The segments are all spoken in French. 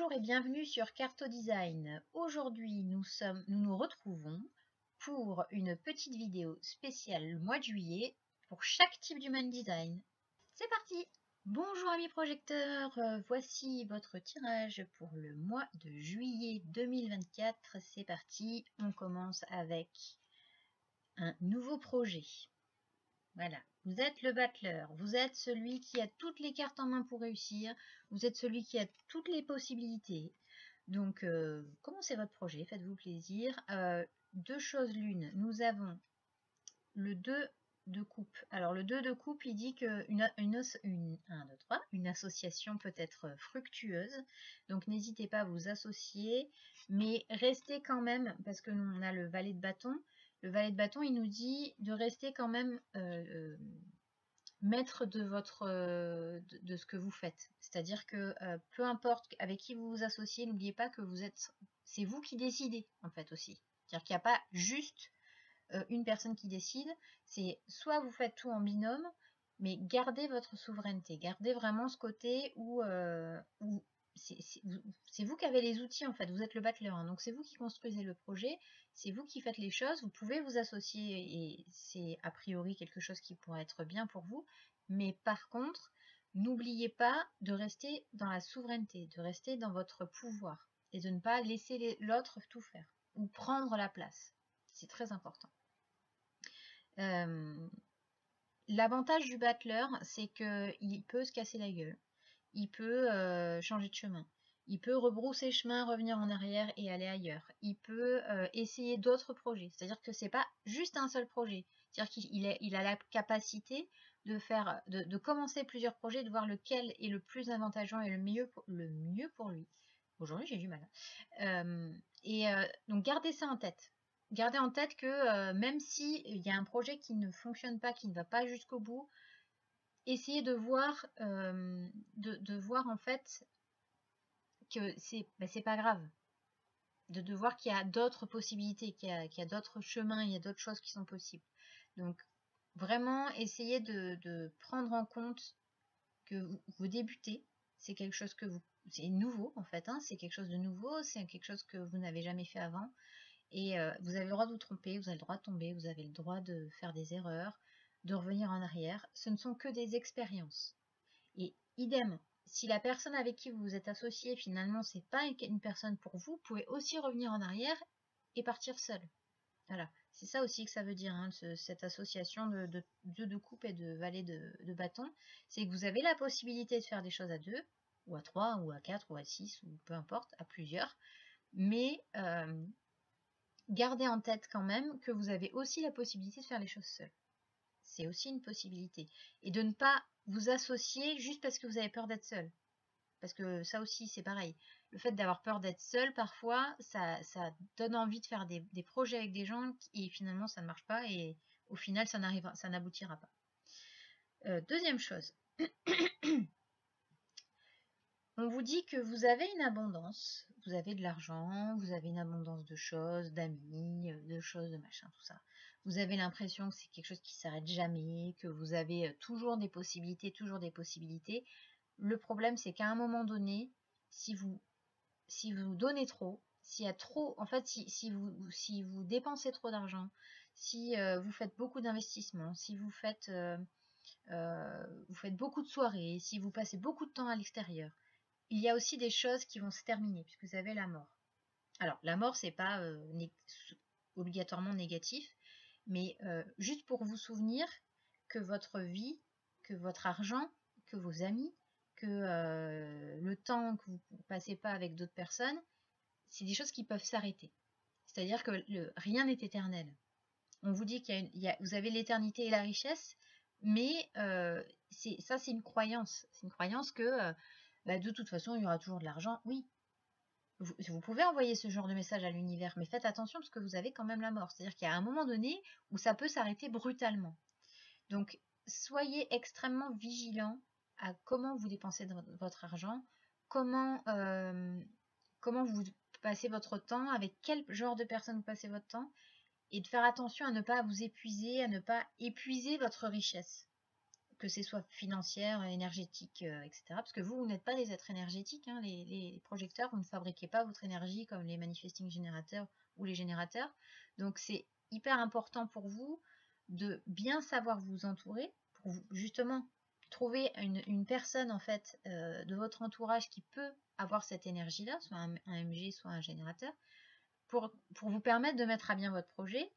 Bonjour et bienvenue sur Carto Design. Aujourd'hui, nous nous retrouvons pour une petite vidéo spéciale mois de juillet pour chaque type d'human design. C'est parti! Bonjour amis projecteurs, voici votre tirage pour le mois de juillet 2024. C'est parti, on commence avec un nouveau projet. Voilà, vous êtes le battleur, vous êtes celui qui a toutes les cartes en main pour réussir, vous êtes celui qui a toutes les possibilités. Donc, commencez votre projet, faites-vous plaisir. Deux choses l'une, nous avons le 2 de coupe. Alors, le 2 de coupe, il dit qu'une une association peut être fructueuse. Donc, n'hésitez pas à vous associer, mais restez quand même, parce que nous, on a le valet de bâton. Le valet de bâton, il nous dit de rester quand même maître de de ce que vous faites. C'est-à-dire que peu importe avec qui vous vous associez, n'oubliez pas que c'est vous qui décidez en fait aussi. C'est-à-dire qu'il n'y a pas juste une personne qui décide. C'est soit vous faites tout en binôme, mais gardez votre souveraineté. Gardez vraiment ce côté où c'est vous qui avez les outils en fait, vous êtes le battleur, hein, donc c'est vous qui construisez le projet, c'est vous qui faites les choses, vous pouvez vous associer et c'est a priori quelque chose qui pourrait être bien pour vous, mais par contre, n'oubliez pas de rester dans la souveraineté, de rester dans votre pouvoir et de ne pas laisser l'autre tout faire ou prendre la place. C'est très important. L'avantage du battleur, c'est qu'il peut se casser la gueule. Il peut changer de chemin. Il peut rebrousser chemin, revenir en arrière et aller ailleurs. Il peut essayer d'autres projets. C'est-à-dire que c'est pas juste un seul projet. C'est-à-dire qu'il a la capacité de commencer plusieurs projets, de voir lequel est le plus avantageux et le mieux pour lui. Aujourd'hui, j'ai du mal. Donc, gardez ça en tête. Gardez en tête que même s'il y a un projet qui ne fonctionne pas, qui ne va pas jusqu'au bout, essayez de voir en fait que c'est pas grave, de voir qu'il y a d'autres possibilités, qu'il y a d'autres chemins, il y a d'autres choses qui sont possibles. Donc vraiment essayez de prendre en compte que vous débutez, c'est quelque chose c'est nouveau en fait, hein, c'est quelque chose de nouveau, c'est quelque chose que vous n'avez jamais fait avant et vous avez le droit de vous tromper, vous avez le droit de tomber, vous avez le droit de faire des erreurs, de revenir en arrière. Ce ne sont que des expériences. Et idem, si la personne avec qui vous vous êtes associé, finalement, c'est pas une personne pour vous, vous pouvez aussi revenir en arrière et partir seul. Voilà, c'est ça aussi que ça veut dire, hein, cette association de jeu de coupe et de valet de bâton. C'est que vous avez la possibilité de faire des choses à 2, ou à 3, ou à 4, ou à 6, ou peu importe, à plusieurs. Mais gardez en tête quand même que vous avez aussi la possibilité de faire les choses seul. C'est aussi une possibilité. Et de ne pas vous associer juste parce que vous avez peur d'être seul. Parce que ça aussi, c'est pareil. Le fait d'avoir peur d'être seul, parfois, ça donne envie de faire des projets avec des gens et finalement, ça ne marche pas et au final, ça n'aboutira pas. Deuxième chose. On vous dit que vous avez une abondance, vous avez de l'argent, vous avez une abondance de choses, d'amis, de choses, de machin, tout ça. Vous avez l'impression que c'est quelque chose qui s'arrête jamais, que vous avez toujours des possibilités, toujours des possibilités. Le problème, c'est qu'à un moment donné, si vous donnez trop, s'il y a trop, en fait, si vous dépensez trop d'argent, si vous faites beaucoup d'investissements, si vous faites beaucoup de soirées, si vous passez beaucoup de temps à l'extérieur, il y a aussi des choses qui vont se terminer, puisque vous avez la mort. Alors, la mort, c'est pas obligatoirement négatif, mais juste pour vous souvenir que votre vie, que votre argent, que vos amis, que le temps que vous ne passez pas avec d'autres personnes, c'est des choses qui peuvent s'arrêter. C'est-à-dire que rien n'est éternel. On vous dit vous avez l'éternité et la richesse, mais ça, c'est une croyance. C'est une croyance que de toute façon, il y aura toujours de l'argent. Oui, vous pouvez envoyer ce genre de message à l'univers, mais faites attention parce que vous avez quand même la mort. C'est-à-dire qu'il y a un moment donné où ça peut s'arrêter brutalement. Donc, soyez extrêmement vigilant à comment vous dépensez votre argent, comment vous passez votre temps, avec quel genre de personnes vous passez votre temps, et de faire attention à ne pas vous épuiser, à ne pas épuiser votre richesse. que ce soit financière, énergétique, etc. Parce que vous n'êtes pas des êtres énergétiques, hein, les projecteurs, vous ne fabriquez pas votre énergie comme les manifesting générateurs ou les générateurs. Donc c'est hyper important pour vous de bien savoir vous entourer, pour vous, justement trouver une personne en fait de votre entourage qui peut avoir cette énergie-là, soit un MG, soit un générateur, pour vous permettre de mettre à bien votre projet.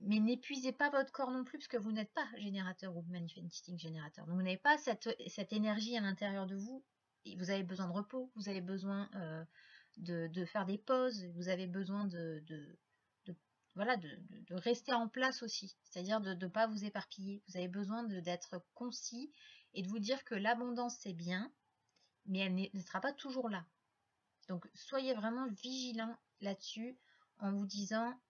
Mais n'épuisez pas votre corps non plus, parce que vous n'êtes pas générateur ou manifesting générateur. Donc vous n'avez pas cette énergie à l'intérieur de vous. Et vous avez besoin de repos, vous avez besoin de faire des pauses, vous avez besoin voilà, de rester en place aussi. C'est-à-dire de ne pas vous éparpiller. Vous avez besoin d'être concis et de vous dire que l'abondance c'est bien, mais elle ne sera pas toujours là. Donc soyez vraiment vigilants là-dessus en vous disant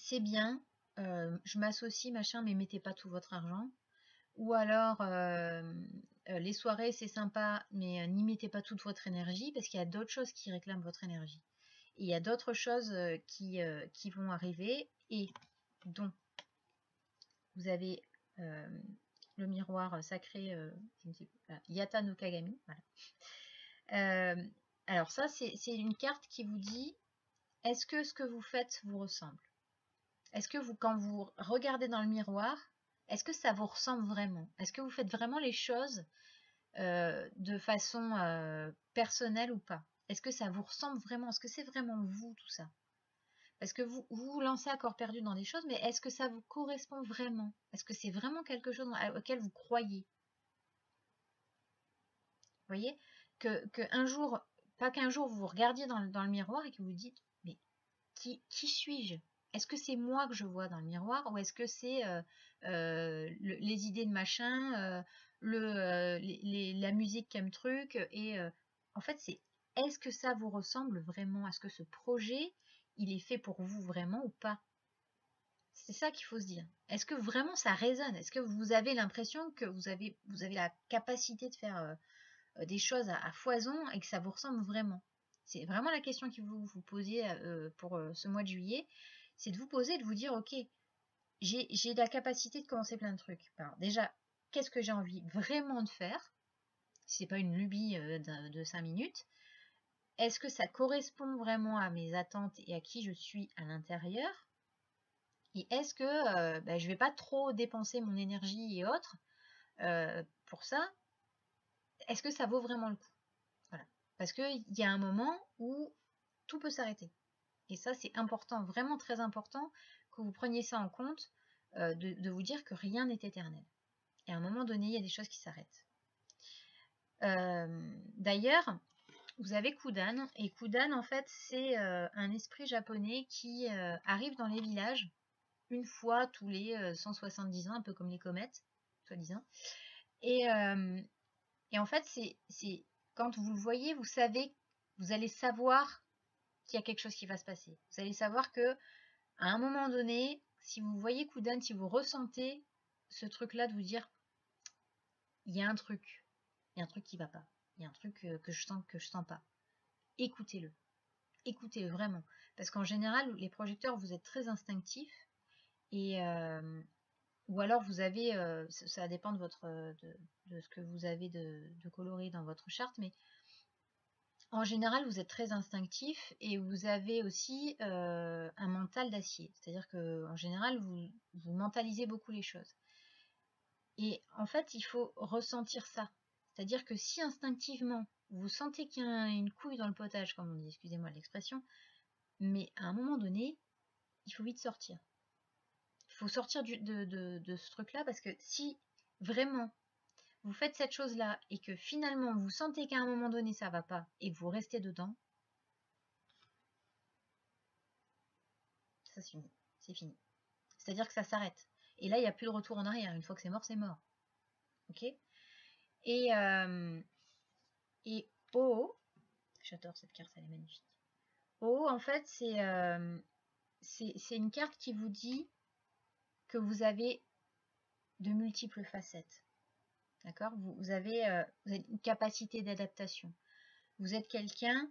c'est bien, je m'associe, machin, mais mettez pas tout votre argent. Ou alors, les soirées, c'est sympa, mais n'y mettez pas toute votre énergie, parce qu'il y a d'autres choses qui réclament votre énergie. Et il y a d'autres choses qui vont arriver, et dont vous avez le miroir sacré, je ne sais pas, Yata no Kagami. Voilà. Alors ça, c'est une carte qui vous dit, est-ce que ce que vous faites vous ressemble? Est-ce que vous, quand vous regardez dans le miroir, est-ce que ça vous ressemble vraiment? Est-ce que vous faites vraiment les choses de façon personnelle ou pas? Est-ce que ça vous ressemble vraiment? Est-ce que c'est vraiment vous tout ça? Parce que vous vous lancez à corps perdu dans des choses, mais est-ce que ça vous correspond vraiment? Est-ce que c'est vraiment quelque chose auquel vous croyez? Vous voyez? Que un jour, pas qu'un jour vous regardiez dans le miroir et que vous dites, mais qui suis-je? Est-ce que c'est moi que je vois dans le miroir ou est-ce que c'est les idées de machin, la musique qui aime truc et en fait c'est est-ce que ça vous ressemble vraiment? Est-ce que ce projet il est fait pour vous vraiment ou pas? C'est ça qu'il faut se dire. Est-ce que vraiment ça résonne? Est-ce que vous avez l'impression que vous avez la capacité de faire des choses à foison et que ça vous ressemble vraiment? C'est vraiment la question que vous posiez pour ce mois de juillet. C'est de vous poser et de vous dire, ok, j'ai la capacité de commencer plein de trucs. Alors déjà, qu'est-ce que j'ai envie vraiment de faire? Si c'est pas une lubie de 5 minutes. Est-ce que ça correspond vraiment à mes attentes et à qui je suis à l'intérieur? Et est-ce que je vais pas trop dépenser mon énergie et autres pour ça? Est-ce que ça vaut vraiment le coup? Voilà. Parce qu'il y a un moment où tout peut s'arrêter. Et ça, c'est important, vraiment très important, que vous preniez ça en compte, de vous dire que rien n'est éternel. Et à un moment donné, il y a des choses qui s'arrêtent. D'ailleurs, vous avez Kudan, et Kudan, en fait, c'est un esprit japonais qui arrive dans les villages une fois tous les 170 ans, un peu comme les comètes, soi-disant. Et en fait, c'est quand vous le voyez, vous savez, vous allez savoir qu'il y a quelque chose qui va se passer. Vous allez savoir que à un moment donné, si vous voyez Kudan, si vous ressentez ce truc-là de vous dire, il y a un truc qui va pas, il y a un truc que je sens pas. Écoutez-le, écoutez-le vraiment, parce qu'en général, les projecteurs, vous êtes très instinctifs et ou alors vous avez, ça dépend de de ce que vous avez de coloré dans votre charte, mais en général, vous êtes très instinctif et vous avez aussi un mental d'acier. C'est-à-dire que en général, vous mentalisez beaucoup les choses. Et en fait, il faut ressentir ça. C'est-à-dire que si instinctivement, vous sentez qu'il y a une couille dans le potage, comme on dit, excusez-moi l'expression, mais à un moment donné, il faut vite sortir. Il faut sortir de ce truc-là parce que si vraiment vous faites cette chose-là et que finalement vous sentez qu'à un moment donné ça va pas et que vous restez dedans, ça c'est fini. C'est fini. C'est-à-dire que ça s'arrête. Et là, il n'y a plus de retour en arrière. Une fois que c'est mort, c'est mort. Ok? Et O, j'adore cette carte, elle est magnifique. O, en fait, c'est une carte qui vous dit que vous avez de multiples facettes. D'accord? Vous avez une capacité d'adaptation. Vous êtes quelqu'un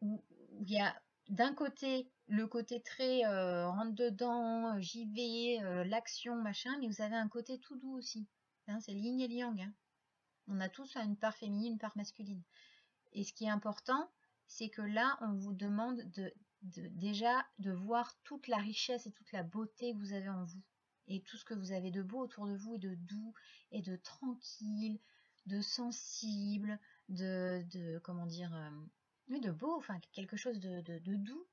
où il y a d'un côté le côté très rentre dedans, j'y vais, l'action, machin, mais vous avez un côté tout doux aussi. Hein, c'est yin et yang. Hein. On a tous une part féminine, une part masculine. Et ce qui est important, c'est que là, on vous demande déjà de voir toute la richesse et toute la beauté que vous avez en vous. Et tout ce que vous avez de beau autour de vous, et de doux, et de tranquille, de sensible, comment dire, oui, de beau, enfin quelque chose de doux,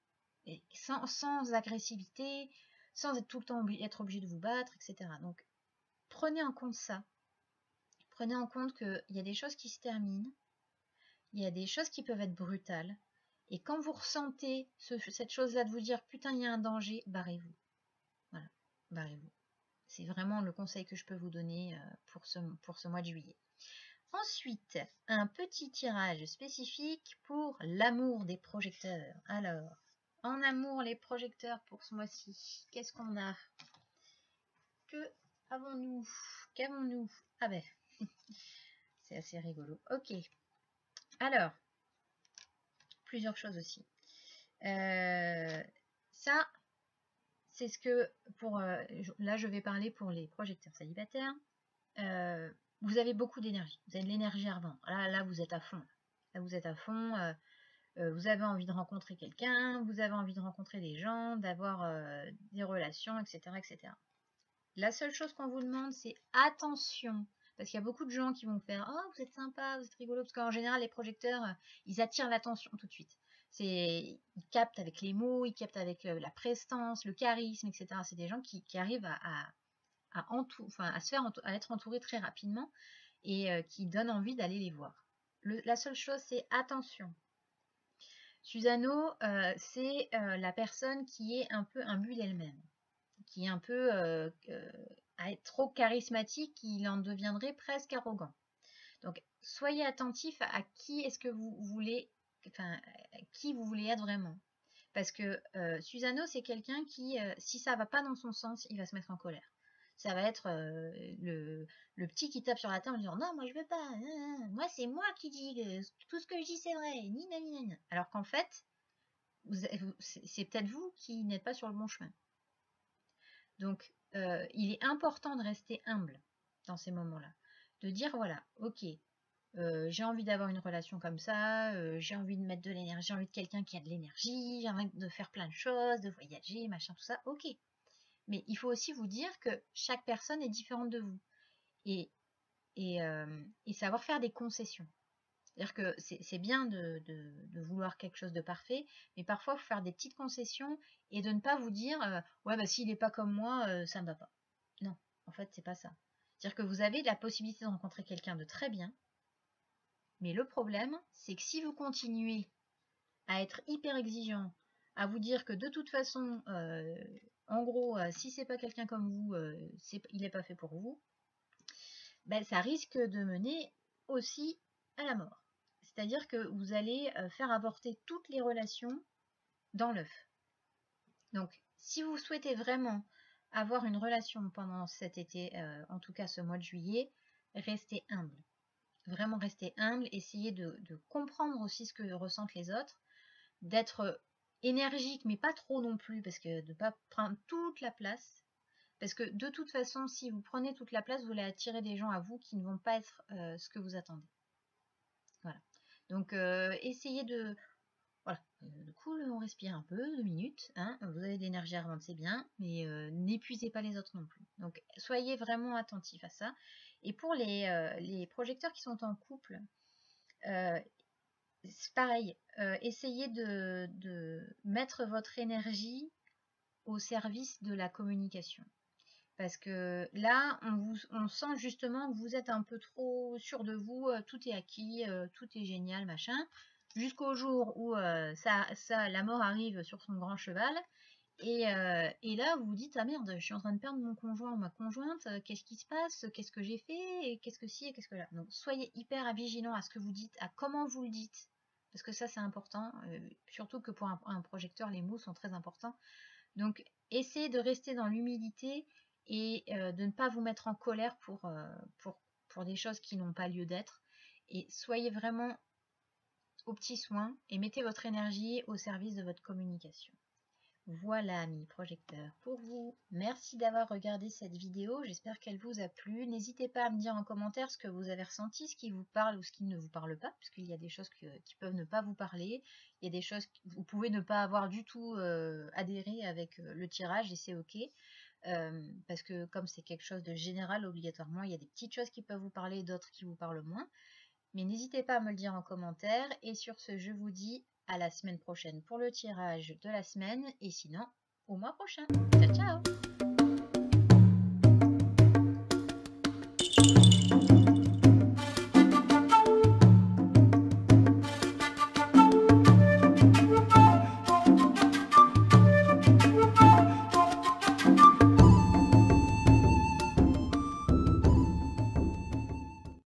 et sans agressivité, sans être tout le temps être obligé de vous battre, etc. Donc, prenez en compte ça. Prenez en compte qu'il y a des choses qui se terminent, il y a des choses qui peuvent être brutales, et quand vous ressentez cette chose-là de vous dire putain il y a un danger, barrez-vous. Voilà, barrez-vous. C'est vraiment le conseil que je peux vous donner pour ce mois de juillet. Ensuite, un petit tirage spécifique pour l'amour des projecteurs. Alors, en amour les projecteurs pour ce mois-ci, qu'est-ce qu'on a? Que avons-nous? Qu'avons-nous? Ah ben, c'est assez rigolo. Ok. Alors, plusieurs choses aussi. Ça, c'est ce que là je vais parler pour les projecteurs célibataires. Vous avez beaucoup d'énergie, vous avez de l'énergie à revendre. Là vous êtes à fond. Là vous êtes à fond. Vous avez envie de rencontrer quelqu'un, vous avez envie de rencontrer des gens, d'avoir des relations, etc., etc. La seule chose qu'on vous demande, c'est attention. Parce qu'il y a beaucoup de gens qui vont faire « Oh, vous êtes sympa, vous êtes rigolo ». Parce qu'en général, les projecteurs, ils attirent l'attention tout de suite. Ils captent avec les mots, ils captent avec la prestance, le charisme, etc. C'est des gens qui arrivent à être entourés très rapidement et qui donnent envie d'aller les voir. La seule chose, c'est attention. Susano, c'est la personne qui est un peu un but d'elle-même, qui est un peu à être trop charismatique, il en deviendrait presque arrogant. Donc, soyez attentif à qui est-ce que vous voulez, enfin, qui vous voulez être vraiment. Parce que Susano, c'est quelqu'un qui, si ça va pas dans son sens, il va se mettre en colère. Ça va être le petit qui tape sur la table en disant non, moi je veux pas, moi c'est moi qui dis, tout ce que je dis c'est vrai, ni. Alors qu'en fait, c'est peut-être vous qui n'êtes pas sur le bon chemin. Donc, il est important de rester humble dans ces moments-là. De dire, voilà, ok, j'ai envie d'avoir une relation comme ça, j'ai envie de mettre de l'énergie, j'ai envie de quelqu'un qui a de l'énergie, j'ai envie de faire plein de choses, de voyager, machin, tout ça, ok. Mais il faut aussi vous dire que chaque personne est différente de vous. Et savoir faire des concessions. C'est-à-dire que c'est bien de vouloir quelque chose de parfait, mais parfois il faut faire des petites concessions et de ne pas vous dire ouais bah s'il n'est pas comme moi, ça ne va pas. Non, en fait c'est pas ça. C'est-à-dire que vous avez la possibilité de rencontrer quelqu'un de très bien, mais le problème c'est que si vous continuez à être hyper exigeant, à vous dire que de toute façon, en gros, si c'est pas quelqu'un comme vous, il n'est pas fait pour vous, ben, ça risque de mener aussi à la mort. C'est-à-dire que vous allez faire avorter toutes les relations dans l'œuf. Donc, si vous souhaitez vraiment avoir une relation pendant cet été, en tout cas ce mois de juillet, restez humble. Vraiment restez humble, essayez de comprendre aussi ce que ressentent les autres, d'être énergique, mais pas trop non plus, parce que de ne pas prendre toute la place. Parce que de toute façon, si vous prenez toute la place, vous allez attirer des gens à vous qui ne vont pas être ce que vous attendez. Voilà. Donc, essayez de... Voilà. Du coup, on respire un peu, 2 minutes. Hein. Vous avez de l'énergie à revendre, c'est bien, mais n'épuisez pas les autres non plus. Donc, soyez vraiment attentifs à ça. Et pour les projecteurs qui sont en couple, c'est pareil. Essayez de mettre votre énergie au service de la communication. Parce que là, on sent justement que vous êtes un peu trop sûr de vous, tout est acquis, tout est génial, machin, jusqu'au jour où la mort arrive sur son grand cheval, et là, vous vous dites, ah merde, je suis en train de perdre mon conjoint ou ma conjointe, qu'est-ce qui se passe, qu'est-ce que j'ai fait, et qu'est-ce que ci, et qu'est-ce que là. Donc, soyez hyper vigilants à ce que vous dites, à comment vous le dites, parce que ça, c'est important, surtout que pour un projecteur, les mots sont très importants. Donc, essayez de rester dans l'humilité et de ne pas vous mettre en colère pour des choses qui n'ont pas lieu d'être. Et soyez vraiment aux petits soins et mettez votre énergie au service de votre communication. Voilà, mini projecteur pour vous. Merci d'avoir regardé cette vidéo, j'espère qu'elle vous a plu. N'hésitez pas à me dire en commentaire ce que vous avez ressenti, ce qui vous parle ou ce qui ne vous parle pas, parce qu'il y a des choses qui peuvent ne pas vous parler, il y a des choses que vous pouvez ne pas avoir du tout adhéré avec le tirage et c'est ok. Parce que comme c'est quelque chose de général, obligatoirement, il y a des petites choses qui peuvent vous parler, d'autres qui vous parlent moins. Mais n'hésitez pas à me le dire en commentaire. Et sur ce, je vous dis à la semaine prochaine pour le tirage de la semaine. Et sinon, au mois prochain. Ciao, ciao!